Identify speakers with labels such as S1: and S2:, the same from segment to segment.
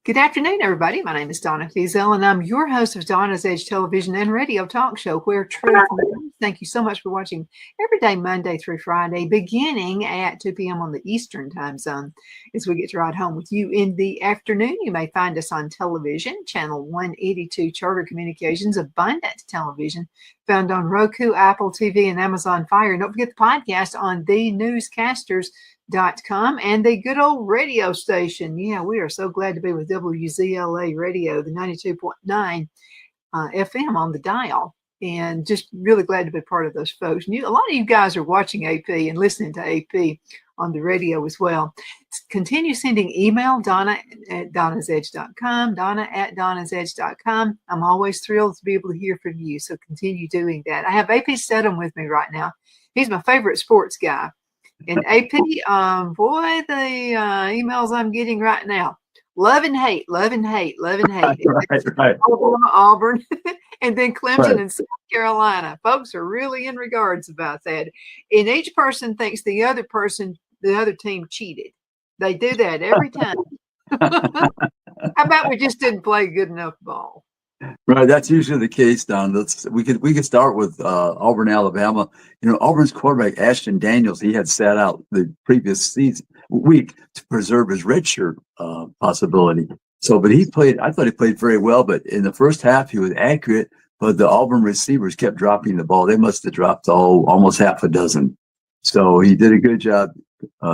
S1: Good afternoon, everybody. My name is Donna, and I'm your host of Donna's Edge television and radio talk show, Where Truth Lives. Thank you so much for watching every day, Monday through Friday, beginning at 2 p.m. on the Eastern time zone. As we get to ride home with you in the afternoon, you may find us on television, channel 182 Charter Communications, Abundant Television, found on Roku, Apple TV, and Amazon Fire. And don't forget the podcast on thenewscasters.com and the good old radio station. Yeah, we are so glad to be with WZLA Radio, the 92.9 FM on the dial, and just really glad to be part of those folks. And a lot of you guys are watching AP and listening to AP on the radio as well. Continue sending email, Donna at donnasedge.com, Donna at donnasedge.com. I'm always thrilled to be able to hear from you, so continue doing that. I have AP Steadham with me right now. He's my favorite sports guy. And AP, boy, the emails I'm getting right now, love and hate, love and hate, love and hate.
S2: Right.
S1: Auburn, and then Clemson and South Carolina. Folks are really in regards about that. And each person thinks the other team cheated. They do that every time. How about we just didn't play good enough ball?
S2: Right, that's usually the case, Don. We could start with Auburn, Alabama. You know, Auburn's quarterback Ashton Daniels, he had sat out the previous week to preserve his redshirt possibility. So, but I thought he played very well. But in the first half, he was accurate. But the Auburn receivers kept dropping the ball. They must have dropped almost half a dozen. So he did a good job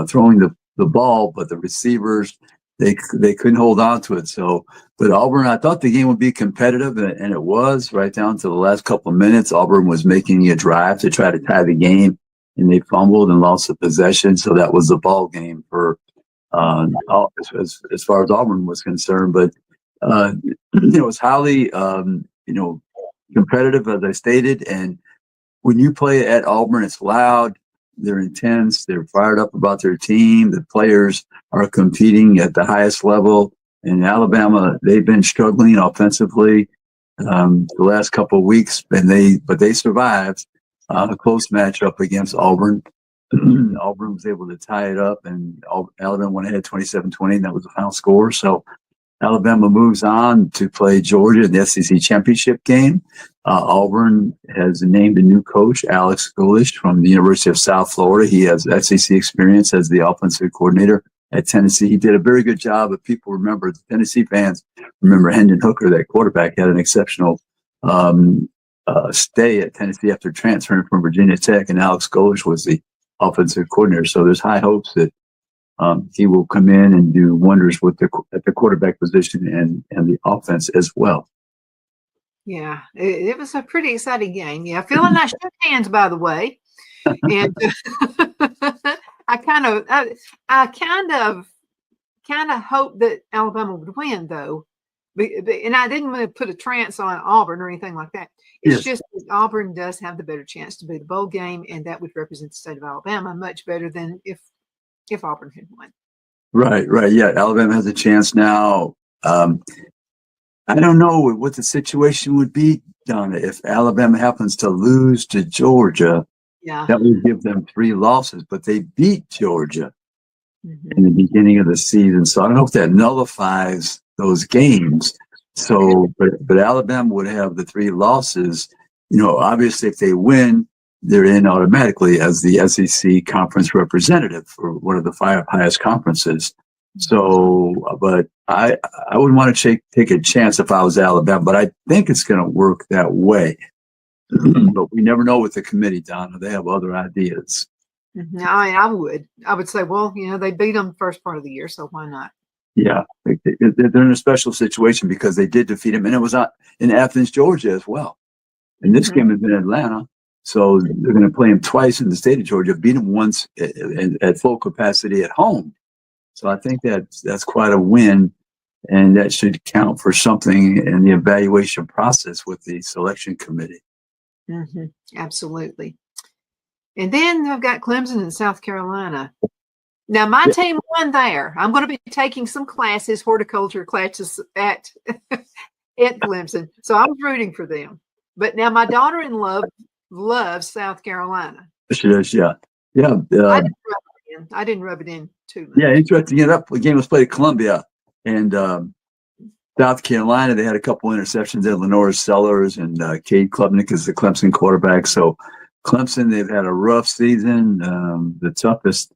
S2: throwing the ball, but the receivers, they couldn't hold on to it. So, but Auburn, I thought the game would be competitive, and it was right down to the last couple of minutes. Auburn was making a drive to try to tie the game, and they fumbled and lost the possession. So that was the ball game for as far as Auburn was concerned. But it was highly competitive, as I stated. And when you play at Auburn, it's loud. They're intense. They're fired up about their team. The players are competing at the highest level. In Alabama, they've been struggling offensively the last couple of weeks, but they survived a close matchup against Auburn. Auburn was able to tie it up, and Alabama went ahead 27-20, and that was the final score. So Alabama moves on to play Georgia in the SEC championship game. Auburn has named a new coach, Alex Golesh, from the University of South Florida. He has SEC experience as the offensive coordinator at Tennessee. He did a very good job. If people remember, the Tennessee fans remember Hendon Hooker, that quarterback, had an exceptional stay at Tennessee after transferring from Virginia Tech, and Alex Golesh was the offensive coordinator. So there's high hopes that he will come in and do wonders at the quarterback position and the offense as well.
S1: Yeah, it was a pretty exciting game. Yeah, Phil and I shook hands, by the way, and I kind of hoped that Alabama would win, though, and I didn't want to put a trance on Auburn or anything like that. It's just that Auburn does have the better chance to be the bowl game, and that would represent the state of Alabama much better than if Auburn had won. Right.
S2: Yeah, Alabama has a chance now. I don't know what the situation would be, Donna, if Alabama happens to lose to Georgia.
S1: Yeah,
S2: that would give them 3 losses, but they beat Georgia in the beginning of the season. So I don't know if that nullifies those games. So, but Alabama would have the 3 losses. You know, obviously, if they win, they're in automatically as the SEC conference representative for one of the 5 highest conferences. So, but I wouldn't want to take a chance if I was Alabama, but I think it's going to work that way. But we never know with the committee, Donna. They have other ideas.
S1: I would say, well, they beat them the first part of the year, so why not?
S2: Yeah, they're in a special situation because they did defeat them, and it was in Athens, Georgia as well. And this game has been in Atlanta. So they're going to play them twice in the state of Georgia, beat them once at full capacity at home. So I think that's quite a win and that should count for something in the evaluation process with the selection committee.
S1: Mm-hmm. Absolutely. And then I've got Clemson and South Carolina. Now, my team won there. I'm going to be taking some classes, horticulture classes at Clemson. So I was rooting for them. But now my daughter-in-law loves South Carolina.
S2: She does, yeah.
S1: I didn't rub it in too much.
S2: Yeah, interesting. The game was played at Columbia, and South Carolina, they had a couple interceptions at Lenora Sellers, and Cade Klubnik is the Clemson quarterback. So Clemson, they've had a rough season, the toughest,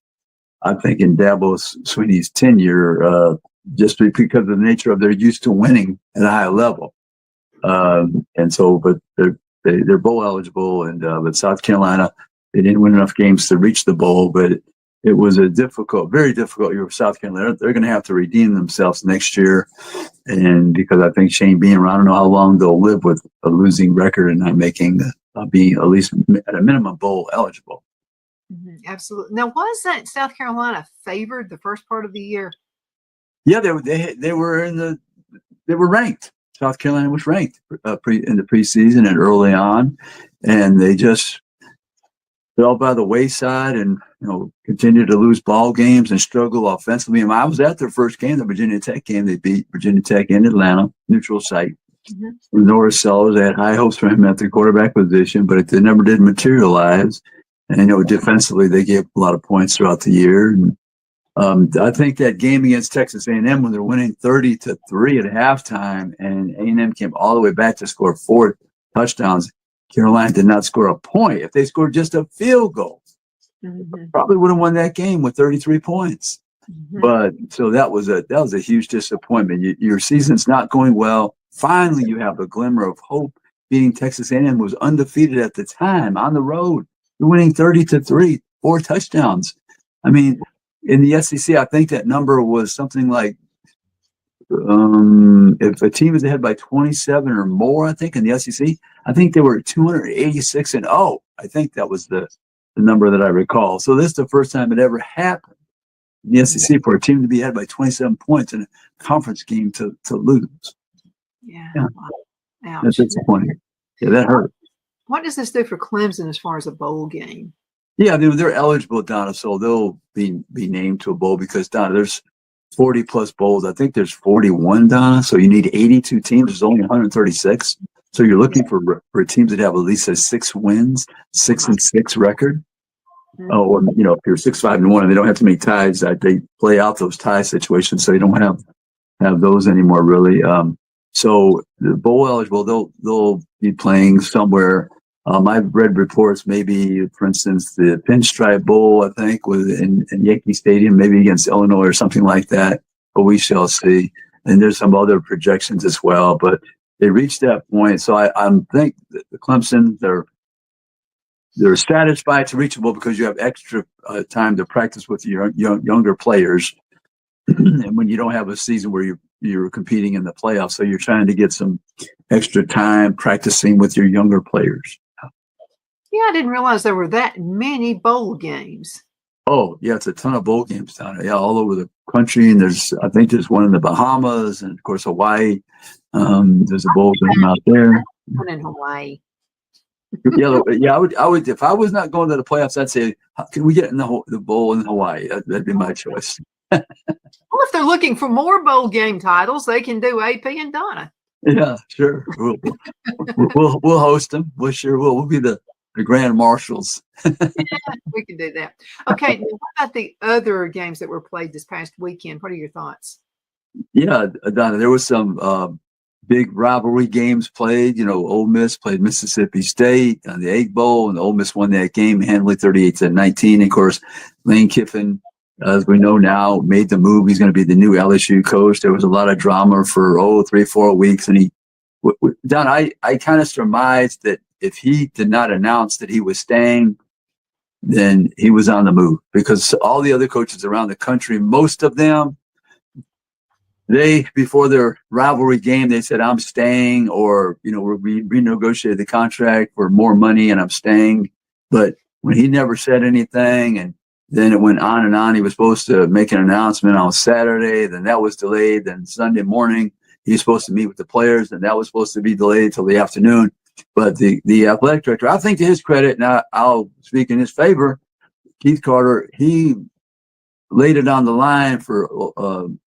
S2: I think, in Dabo Swinney's tenure, just because of the nature of they're used to winning at a high level. And so, but they're bowl eligible, and but South Carolina, they didn't win enough games to reach the bowl, but it was a very difficult year for South Carolina. They're going to have to redeem themselves next year, and because I think Shane Beamer, I don't know how long they'll live with a losing record and not making being at least at a minimum bowl eligible.
S1: Mm-hmm, absolutely. Now, was that South Carolina favored the first part of the year?
S2: Yeah, they were ranked. South Carolina was ranked in the preseason and early on, and they just fell by the wayside and continued to lose ball games and struggle offensively. And I was at their first game, the Virginia Tech game. They beat Virginia Tech in Atlanta, neutral site. Mm-hmm. Norris Sellers, they had high hopes for him at the quarterback position, but it never did materialize. And defensively, they gave a lot of points throughout the year. And I think that game against Texas A&M, when they're winning 30-3 at halftime, and A&M came all the way back to score 4 touchdowns, Carolina did not score a point. If they scored just a field goal, probably would have won that game with 33 points. Mm-hmm. But so that was a huge disappointment. Your season's not going well. Finally, you have a glimmer of hope. Beating Texas A&M was undefeated at the time on the road. You're winning 30-3, 4 touchdowns. I mean, in the SEC, I think that number was something like if a team is ahead by 27 or more, I think in the SEC, I think they were 286-0. I think that was the number that I recall. So this is the first time it ever happened in the SEC for a team to be ahead by 27 points in a conference game to lose.
S1: Yeah.
S2: That's disappointing. Yeah, that hurt.
S1: What does this do for Clemson as far as a bowl game?
S2: Yeah, they're eligible, Donna, so they'll be named to a bowl because, Donna, there's 40 plus bowls. I think there's 41, Donna. So you need 82 teams. There's only 136. So you're looking for teams that have at least 6 wins, 6-6 record. Mm-hmm. Or if you're 6-5-1 and they don't have too many ties, they play out those tie situations, so you don't have those anymore really. So the bowl eligible, they'll be playing somewhere. I've read reports, maybe, for instance, the Pinstripe Bowl, I think, was in Yankee Stadium, maybe against Illinois or something like that. But we shall see. And there's some other projections as well. But they reached that point. So I think that the Clemson, they're satisfied it's reachable because you have extra time to practice with your younger players. And when you don't have a season where you're competing in the playoffs, so you're trying to get some extra time practicing with your younger players.
S1: Yeah, I didn't realize there were that many bowl games.
S2: Oh, yeah, it's a ton of bowl games down there. Yeah, all over the country. And I think there's one in the Bahamas and, of course, Hawaii. There's a bowl game out there.
S1: One in Hawaii.
S2: I would. If I was not going to the playoffs, I'd say, can we get in the bowl in Hawaii? That'd be my choice.
S1: Well, if they're looking for more bowl game titles, they can do AP and Donna.
S2: Yeah, sure. We'll host them. We'll be the grand marshals.
S1: Yeah, we can do that. Okay, now what about the other games that were played this past weekend? What are your thoughts?
S2: Yeah, Donna, there was some big rivalry games played. Ole Miss played Mississippi State on the Egg Bowl, and Ole Miss won that game handily 38-19. Of course, Lane Kiffin, as we know now, made the move. He's going to be the new LSU coach. There was a lot of drama for 3-4 weeks, and Don, I kind of surmised that if he did not announce that he was staying, then he was on the move, because all the other coaches around the country, most of them, before their rivalry game, they said, I'm staying, or, we renegotiated the contract for more money and I'm staying. But when he never said anything, and Then it went on and on. He was supposed to make an announcement on Saturday. Then that was delayed. Then Sunday morning, he was supposed to meet with the players, and that was supposed to be delayed till the afternoon. But the athletic director, I think to his credit, and I'll speak in his favor, Keith Carter, he laid it on the line for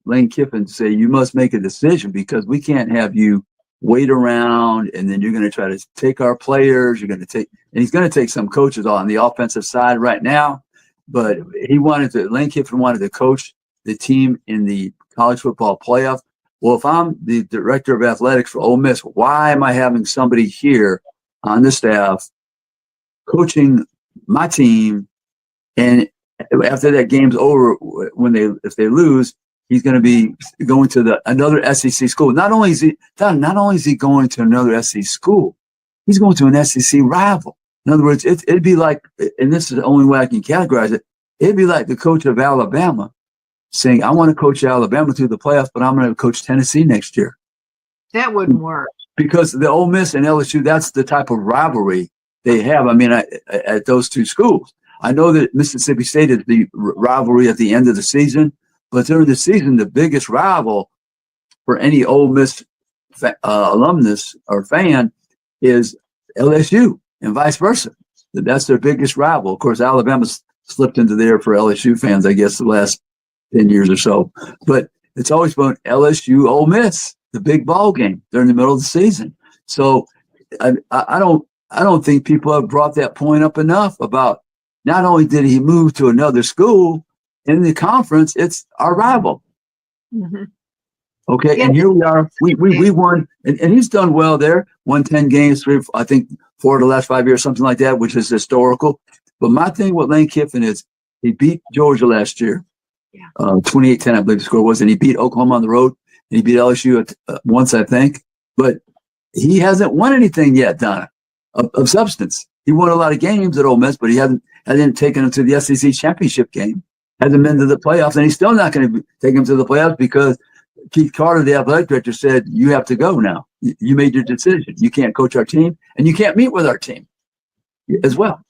S2: Lane Kiffin to say, you must make a decision because we can't have you wait around and then you're going to try to take our players. You're going to take, and he's going to take some coaches on the offensive side right now. But Lane Kiffin wanted to coach the team in the college football playoff. Well, if I'm the director of athletics for Ole Miss, why am I having somebody here on the staff coaching my team? And after that game's over, if they lose, he's going to be going to another SEC school. Not only is he going to another SEC school, he's going to an SEC rival. In other words, it'd be like, and this is the only way I can categorize it, it'd be like the coach of Alabama saying, I want to coach Alabama through the playoffs, but I'm going to coach Tennessee next year.
S1: That wouldn't work. Because
S2: the Ole Miss and LSU, that's the type of rivalry they have. I mean, at those two schools. I know that Mississippi State is the rivalry at the end of the season, but during the season, the biggest rival for any Ole Miss alumnus or fan is LSU and vice versa. That's their biggest rival. Of course, Alabama's slipped into there for LSU fans, I guess, the last 10 years or so. But it's always been LSU, Ole Miss, the big ball game during the middle of the season. So I don't think people have brought that point up enough about not only did he move to another school in the conference, it's our rival.
S1: Mm-hmm.
S2: Okay, yeah. And here we are. We won, and he's done well there. Won 10 games, I think 4 of the last 5 years, something like that, which is historical. But my thing with Lane Kiffin is he beat Georgia last year. Yeah. 28-10, I believe the score was, and he beat Oklahoma on the road, and he beat LSU once, I think. But he hasn't won anything yet, Donna, of substance. He won a lot of games at Ole Miss, but he hasn't taken him to the SEC championship game. Hasn't been to the playoffs, and he's still not going to take him to the playoffs because Keith Carter, the athletic director, said, you have to go now. You made your decision. You can't coach our team, and you can't meet with our team as well.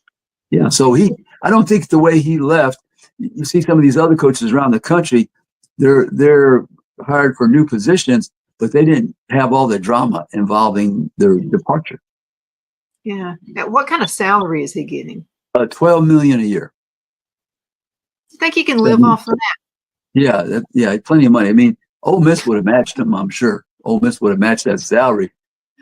S2: Yeah, so I don't think the way he left, you see some of these other coaches around the country, they're hired for new positions, but they didn't have all the drama involving their departure.
S1: Yeah. What kind of salary is he getting?
S2: $12 million a year.
S1: You think he can live off of that?
S2: Yeah, plenty of money. I mean, Ole Miss would have matched him, I'm sure. Ole Miss would have matched that salary.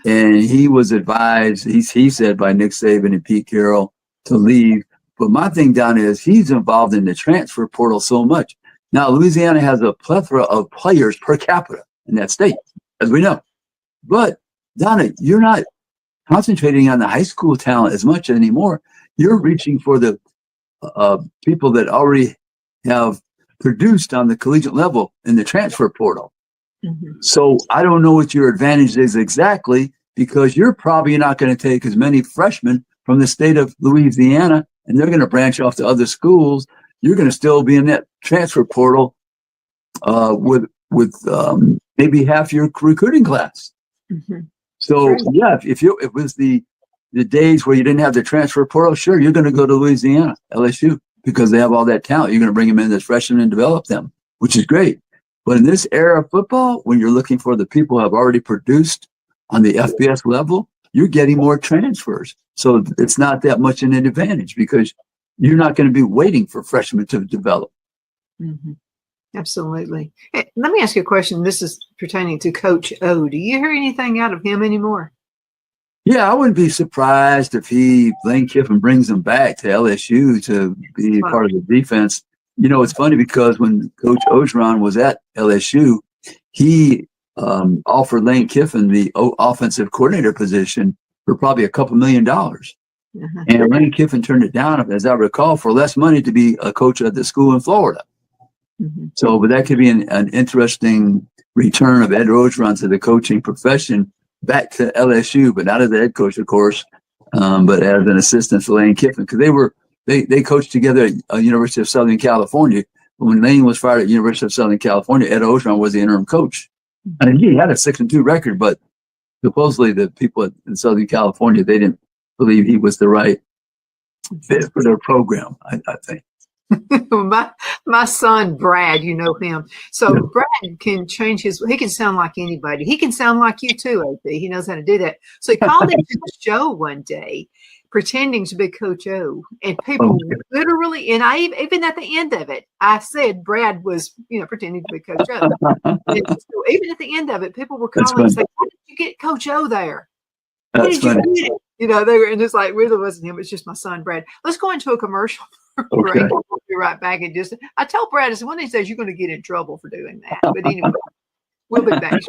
S2: And he was advised, he said, by Nick Saban and Pete Carroll to leave. But my thing, Don, is he's involved in the transfer portal so much. Now, Louisiana has a plethora of players per capita in that state, as we know. But, Donna, you're not concentrating on the high school talent as much anymore. You're reaching for the people that already have produced on the collegiate level in the transfer portal. Mm-hmm. So I don't know what your advantage is exactly, because you're probably not going to take as many freshmen from the state of Louisiana, and they're going to branch off to other schools. You're going to still be in that transfer portal with maybe half your recruiting class. Mm-hmm. So right. Yeah, if it was the days where you didn't have the transfer portal, sure, you're going to go to Louisiana, LSU, because they have all that talent. You're going to bring them in as freshmen and develop them, which is great. But in this era of football, when you're looking for the people who have already produced on the FBS level, you're getting more transfers. So it's not that much an advantage because you're not going to be waiting for freshmen to develop.
S1: Mm-hmm. Absolutely. Hey, let me ask you a question. This is pertaining to Coach O. Do you hear anything out of him anymore?
S2: Yeah, I wouldn't be surprised if Lane Kiffin brings him back to LSU to be part of the defense. You know, it's funny because when Coach Orgeron was at LSU, he offered Lane Kiffin the offensive coordinator position for probably a couple $1 million. Mm-hmm. And Lane Kiffin turned it down, as I recall, for less money to be a coach at the school in Florida. Mm-hmm. So, but that could be an interesting return of Ed Orgeron to the coaching profession back to LSU, but not as the head coach, of course, but as an assistant to Lane Kiffin, because they coached together at University of Southern California. When Lane was fired at University of Southern California, Ed Orgeron was the interim coach. And he had a 6-2 record, but supposedly the people in Southern California, they didn't believe he was the right fit for their program, I think.
S1: my son Brad, you know him. So
S2: Yeah.
S1: Brad can change he can sound like anybody. He can sound like you too, AP. He knows how to do that. So he called into the show one day pretending to be Coach O, and people literally, and I even at the end of it, I said Brad was, pretending to be Coach O. And so even at the end of it, people were calling and saying, "How did you get Coach O there? How
S2: That's
S1: did you
S2: funny.
S1: get it?" They were, and it's like, really wasn't him. It's just my son, Brad. Let's go into a commercial break.
S2: Okay.
S1: We'll be right back. I told Brad, I said, one of these days you're going to get in trouble for doing that. But anyway, we'll be back.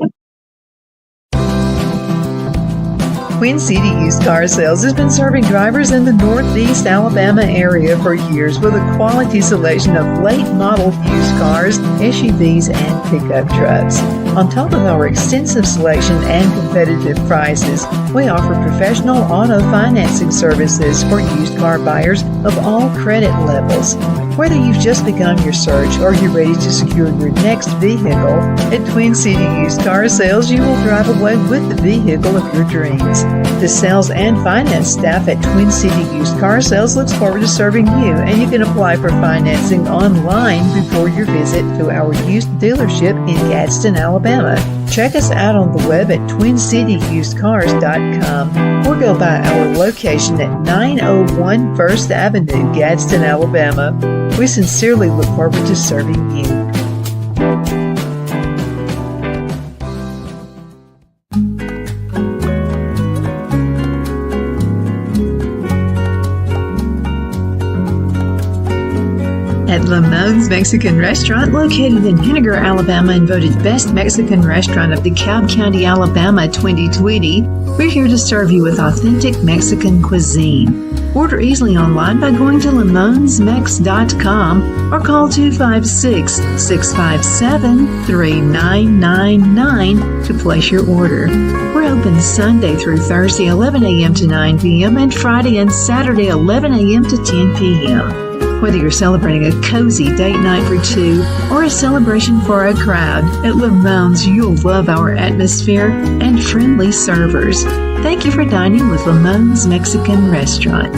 S3: Queen City Used Car Sales has been serving drivers in the Northeast Alabama area for years with a quality selection of late model used cars, SUVs, and pickup trucks. On top of our extensive selection and competitive prices, we offer professional auto financing services for used car buyers of all credit levels. Whether you've just begun your search or you're ready to secure your next vehicle, at Twin City Used Car Sales, you will drive away with the vehicle of your dreams. The sales and finance staff at Twin City Used Car Sales looks forward to serving you, and you can apply for financing online before your visit to our used dealership in Gadsden, Alabama. Check us out on the web at twincityusedcars.com or go by our location at 901 First Avenue, Gadsden, Alabama. We sincerely look forward to serving you. At Lamone's Mexican Restaurant, located in Henniger, Alabama, and voted Best Mexican Restaurant of DeKalb County, Alabama 2020, we're here to serve you with authentic Mexican cuisine. Order easily online by going to lamonsmex.com or call 256-657-3999 to place your order. We're open Sunday through Thursday 11 a.m. to 9 p.m. and Friday and Saturday 11 a.m. to 10 p.m. Whether you're celebrating a cozy date night for two or a celebration for a crowd, at Lamone's you'll love our atmosphere and friendly servers. Thank you for dining with Lamone's Mexican Restaurant.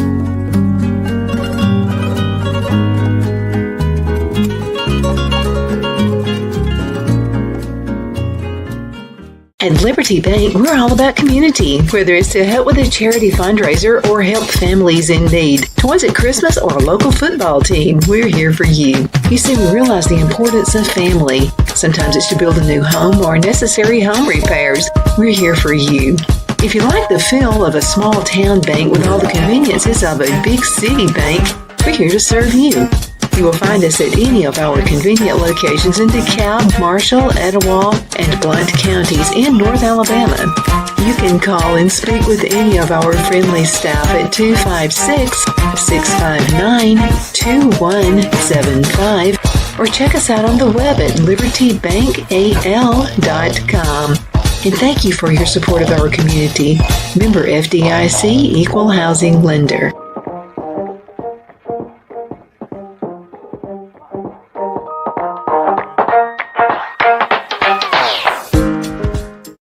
S3: At Liberty Bank, we're all about community, whether it's to help with a charity fundraiser or help families in need. Toys at Christmas or a local football team, we're here for you. You see, we realize the importance of family. Sometimes it's to build a new home or necessary home repairs. We're here for you. If you like the feel of a small town bank with all the conveniences of a big city bank, we're here to serve you. You will find us at any of our convenient locations in DeKalb, Marshall, Etowah, and Blount counties in North Alabama. You can call and speak with any of our friendly staff at 256-659-2175 or check us out on the web at libertybankal.com. And thank you for your support of our community. Member FDIC Equal Housing Lender.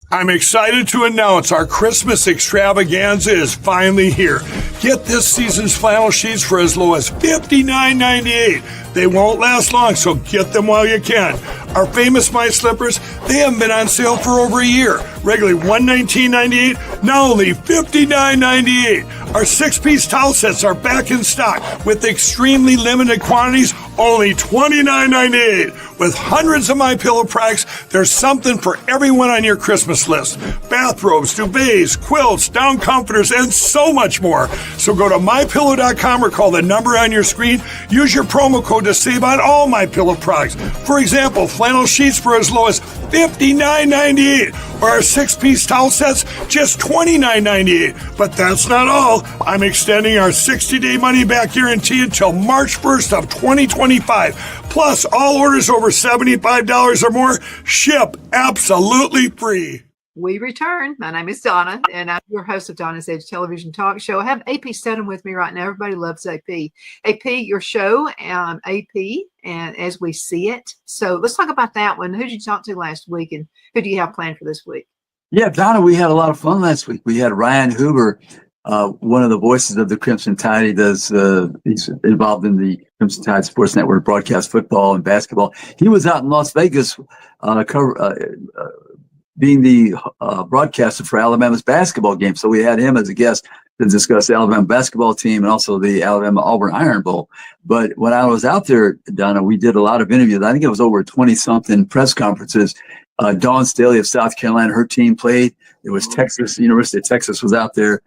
S4: I'm excited to announce our Christmas extravaganza is finally here. Get this season's flannel sheets for as low as $59.98. They won't last long, so get them while you can. Our famous My Slippers, they haven't been on sale for over a year. Regularly $119.98, now only $59.98. Our 6-piece towel sets are back in stock with extremely limited quantities, only $29.98. With hundreds of MyPillow products, there's something for everyone on your Christmas list. Bathrobes, duvets, quilts, down comforters, and so much more. So go to MyPillow.com or call the number on your screen. Use your promo code to save on all MyPillow products. For example, flannel sheets for as low as $59.98, or our 6-piece towel sets, just $29.98. But that's not all. I'm extending our 60-day money-back guarantee until March 1st of 2025. Plus, all orders over $75 or more ship absolutely free.
S1: We return. My name is Donna, and I'm your host of Donna's Edge Television Talk Show. I have AP Steadham with me right now. Everybody loves AP. AP, your show, AP, and as we see it. So let's talk about that one. Who did you talk to last week, and who do you have planned for this week?
S2: Yeah, Donna, we had a lot of fun last week. We had Ryan Huber one of the voices of the Crimson Tide. He does. He's involved in the Crimson Tide Sports Network, broadcast football and basketball. He was out in Las Vegas, being the broadcaster for Alabama's basketball game. So we had him as a guest to discuss the Alabama basketball team and also the Alabama Auburn Iron Bowl. But when I was out there, Donna, we did a lot of interviews. I think it was over 20-something press conferences. Dawn Staley of South Carolina, her team played. It was Texas, University of Texas was out there,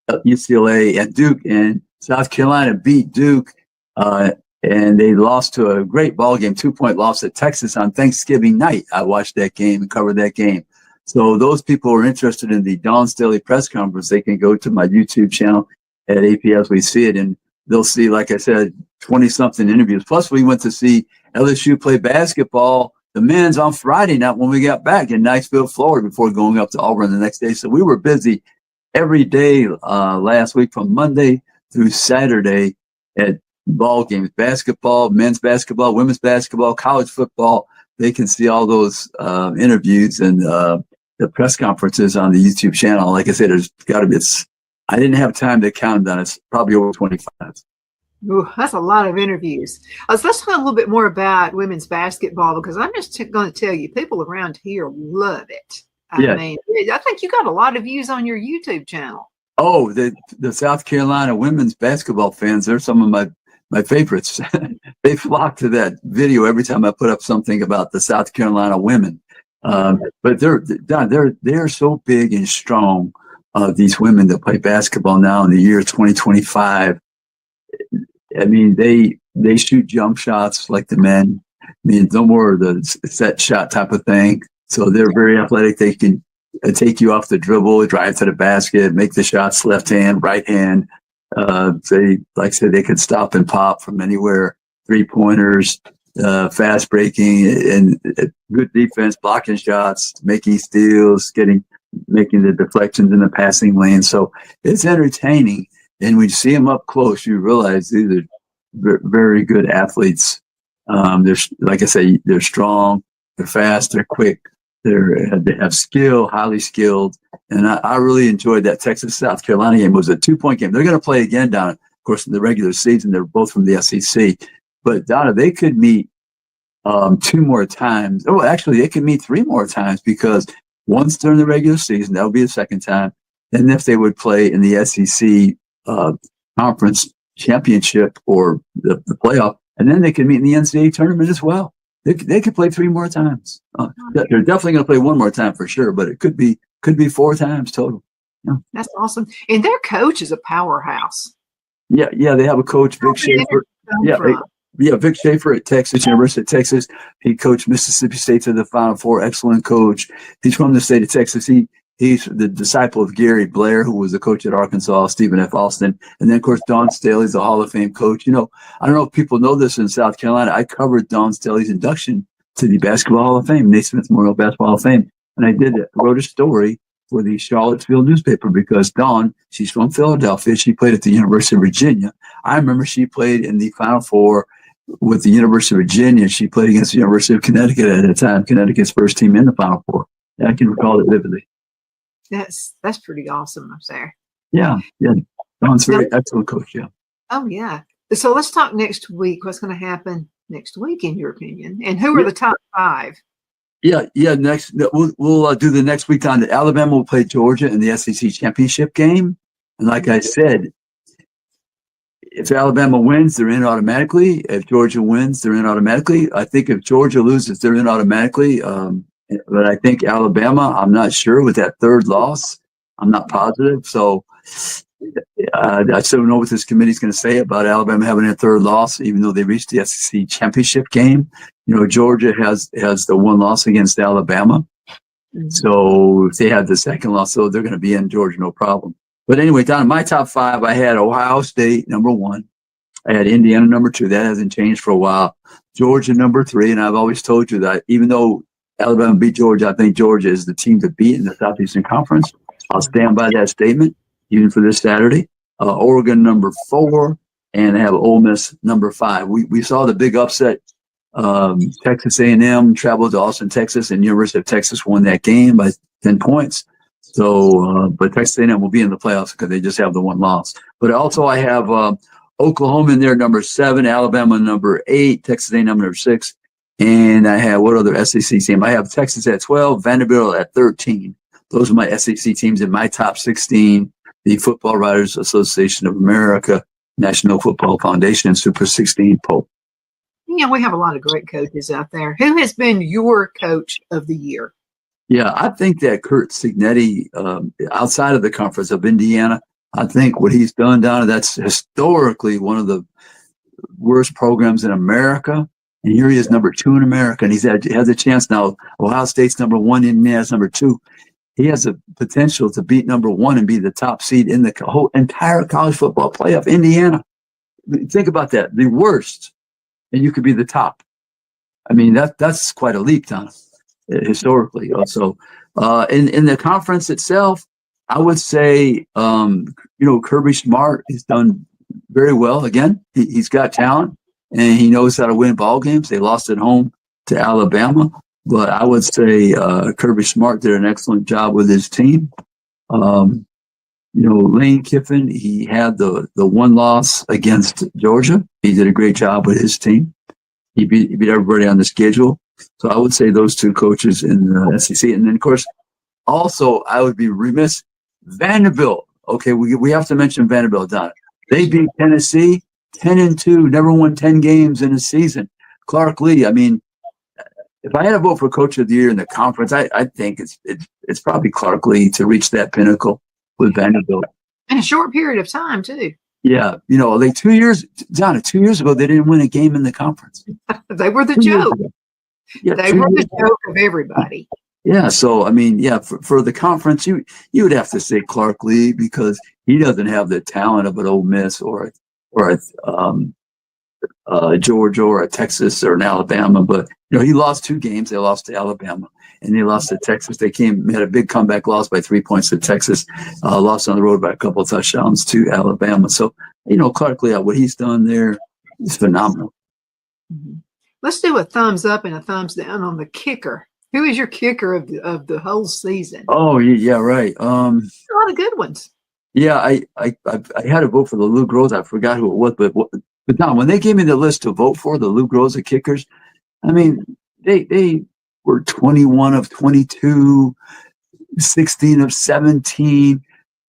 S2: UCLA and Duke, and South Carolina beat Duke, and they lost to a great ball game, 2-point loss at Texas on Thanksgiving night. I watched that game and covered that game. So those people who are interested in the Dawn Staley press conference, they can go to my YouTube channel at APS. We see it, and they'll see, like I said, 20-something interviews. Plus, we went to see LSU play basketball, the men's, on Friday night when we got back in Niceville, Florida, before going up to Auburn the next day. So we were busy every day last week from Monday through Saturday at ball games, basketball, men's basketball, women's basketball, college football. They can see all those interviews and the press conferences on the YouTube channel. Like I said, there's got to be, I didn't have time to count them. It's probably over 25.
S1: Ooh, that's a lot of interviews. Let's talk a little bit more about women's basketball, because I'm just going to tell you, people around here love it. I mean, I think you got a lot of views on your YouTube channel. Oh,
S2: the South Carolina women's basketball fans, they're some of my favorites. They flock to that video every time I put up something about the South Carolina women. But they're so big and strong. These women that play basketball now in the year 2025. I mean, they shoot jump shots like the men. I mean, no more of the set shot type of thing. So they're very athletic. They can take you off the dribble, drive to the basket, make the shots left hand, right hand. They, like I said, they could stop and pop from anywhere. 3-pointers, fast breaking, and good defense, blocking shots, making steals, making the deflections in the passing lane. So it's entertaining. And when you see them up close, you realize these are very good athletes. They're, like I say, they're strong, they're fast, they're quick, they have skill, highly skilled. And I really enjoyed that Texas-South Carolina game. It was a 2-point game. They're going to play again down, of course, in the regular season. They're both from the SEC. But, Donna, they could meet 2 more times. Oh, actually, they could meet 3 more times, because once during the regular season, that would be the second time. And if they would play in the SEC conference championship or the playoff, and then they could meet in the NCAA tournament as well. They could play 3 more times. They're definitely going to play 1 more time for sure, but it could be 4 times total. Yeah.
S1: That's awesome. And their coach is a powerhouse.
S2: Yeah, they have a coach, Vic Schaefer. Vic Schaefer at University of Texas. He coached Mississippi State to the Final Four. Excellent coach. He's from the state of Texas. He's the disciple of Gary Blair, who was the coach at Arkansas, Stephen F. Austin. And then, of course, Dawn Staley's a Hall of Fame coach. You know, I don't know if people know this in South Carolina. I covered Dawn Staley's induction to the Basketball Hall of Fame, Naismith Memorial Basketball Hall of Fame. And I wrote a story for the Charlottesville newspaper, because Dawn, she's from Philadelphia. She played at the University of Virginia. I remember she played in the Final Four with the University of Virginia. She played against the University of Connecticut at the time, Connecticut's first team in the Final Four. I can recall it vividly.
S1: That's pretty awesome up there.
S2: Yeah. Dawn's very excellent coach, yeah.
S1: Oh, yeah. So let's talk next week. What's going to happen next week, in your opinion? And who are the top 5?
S2: Yeah. Next, we'll do the next week on Alabama will play Georgia in the SEC championship game. And like I said, if Alabama wins, they're in automatically. If Georgia wins, they're in automatically. I think if Georgia loses, they're in automatically. But I think Alabama, I'm not sure with that 3rd loss. I'm not positive. So I still don't know what this committee is going to say about Alabama having a 3rd loss, even though they reached the SEC championship game. You know, Georgia has the 1 loss against Alabama. Mm-hmm. So if they have the 2nd loss, so they're going to be in Georgia, no problem. But anyway, down in my top 5, I had Ohio State, number 1. I had Indiana, number 2. That hasn't changed for a while. Georgia, number 3. And I've always told you that even though Alabama beat Georgia, I think Georgia is the team to beat in the Southeastern Conference. I'll stand by that statement, even for this Saturday. Oregon, number 4. And I have Ole Miss, number 5. We saw the big upset. Texas A&M traveled to Austin, Texas, and University of Texas won that game by 10 points. So, but Texas A&M will be in the playoffs because they just have the one loss. But also I have Oklahoma in there, number 7, Alabama number 8, Texas A&M number 6, and I have what other SEC team? I have Texas at 12, Vanderbilt at 13. Those are my SEC teams in my top 16. The Football Writers Association of America, National Football Foundation, and Super 16 poll.
S1: Yeah, we have a lot of great coaches out there. Who has been your coach of the year?
S2: Yeah, I think that Kurt Cignetti, outside of the Conference of Indiana, I think what he's done down there, that's historically one of the worst programs in America. And here he is, number 2 in America, and has a chance now. Ohio State's number 1, Indiana's number 2. He has the potential to beat number 1 and be the top seed in the whole entire college football playoff. Indiana, think about that, the worst, and you could be the top. I mean, that's quite a leap, Donna, historically. Also, in the conference itself, I would say, Kirby Smart has done very well. Again, he's got talent and he knows how to win ball games. They lost at home to Alabama, but I would say Kirby Smart did an excellent job with his team. Lane Kiffin, he had the one loss against Georgia. He did a great job with his team. He beat everybody on the schedule. So I would say those 2 coaches in the SEC. And then, of course, also I would be remiss. Vanderbilt. Okay, we have to mention Vanderbilt, Donna. They beat Tennessee 10-2, never won 10 games in a season. Clark Lee, I mean, if I had to vote for Coach of the Year in the conference, I think it's probably Clark Lee to reach that pinnacle with Vanderbilt.
S1: In a short period of time, too.
S2: Yeah, 2 years, Donna, 2 years ago, they didn't win a game in the conference.
S1: They were the joke. Yeah, they were the joke of everybody.
S2: Yeah, so I mean, for the conference, you would have to say Clark Lee because he doesn't have the talent of an Ole Miss or a Georgia or a Texas or an Alabama. But he lost 2 games. They lost to Alabama and they lost to Texas. They had a big comeback loss by 3 points to Texas. Lost on the road by a couple of touchdowns to Alabama. So Clark Lee, what he's done there is phenomenal.
S1: Mm-hmm. Let's do a thumbs up and a thumbs down on the kicker. Who is your kicker of the whole season?
S2: Oh, yeah, right.
S1: A lot of good ones.
S2: Yeah, I had to vote for the Luke Rose. I forgot who it was, but Don, when they gave me the list to vote for, the Luke Rose kickers, I mean, they were 21 of 22, 16 of 17.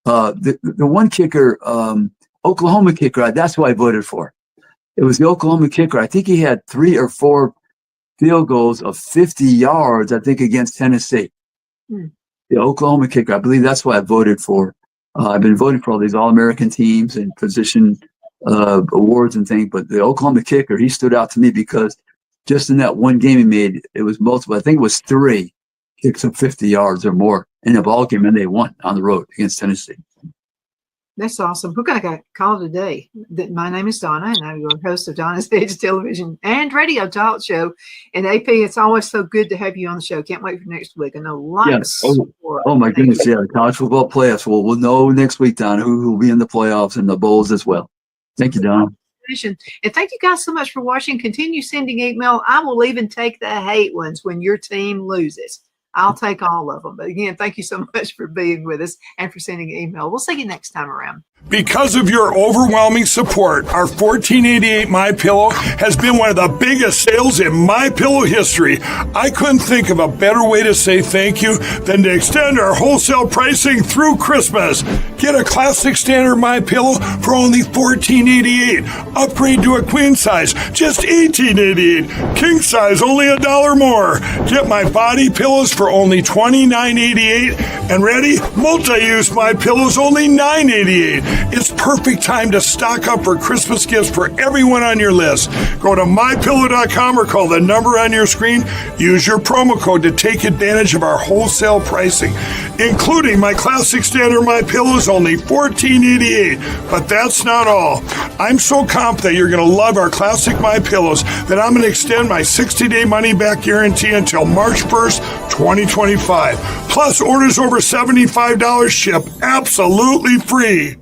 S2: The one kicker, Oklahoma kicker, that's who I voted for. It was the Oklahoma kicker. I think he had 3 or 4 field goals of 50 yards, I think, against Tennessee. The Oklahoma kicker, I believe that's what I voted for. I've been voting for all these All-American teams and position awards and things, but the Oklahoma kicker, he stood out to me because just in that one game he made, it was multiple. I think it was 3 kicks of 50 yards or more in a ball game, and they won on the road against Tennessee.
S1: That's awesome. Who got a call today? My name is Donna, and I'm your host of Donna's Edge Television and Radio Talk Show. And AP, it's always so good to have you on the show. Can't wait for next week. I know lots.
S2: Yes. Oh my goodness, yeah. College football playoffs. We'll know next week, Donna, who will be in the playoffs and the bowls as well. Thank you, Donna.
S1: And thank you guys so much for watching. Continue sending email. I will even take the hate ones when your team loses. I'll take all of them. But again, thank you so much for being with us and for sending an email. We'll see you next time around.
S4: Because of your overwhelming support, our 1488 MyPillow has been one of the biggest sales in MyPillow history. I couldn't think of a better way to say thank you than to extend our wholesale pricing through Christmas. Get a classic standard MyPillow for only $14.88. Upgrade to a queen size, just $18.88. King size, only $1 more. Get my body pillows for only $29.88. And ready? Multi-use MyPillows, only $9.88. It's perfect time to stock up for Christmas gifts for everyone on your list. Go to MyPillow.com or call the number on your screen. Use your promo code to take advantage of our wholesale pricing, including my classic standard MyPillows, only $14.88. But that's not all. I'm so confident you're going to love our classic MyPillows that I'm going to extend my 60-day money-back guarantee until March 1st, 2025. Plus, orders over $75 ship absolutely free.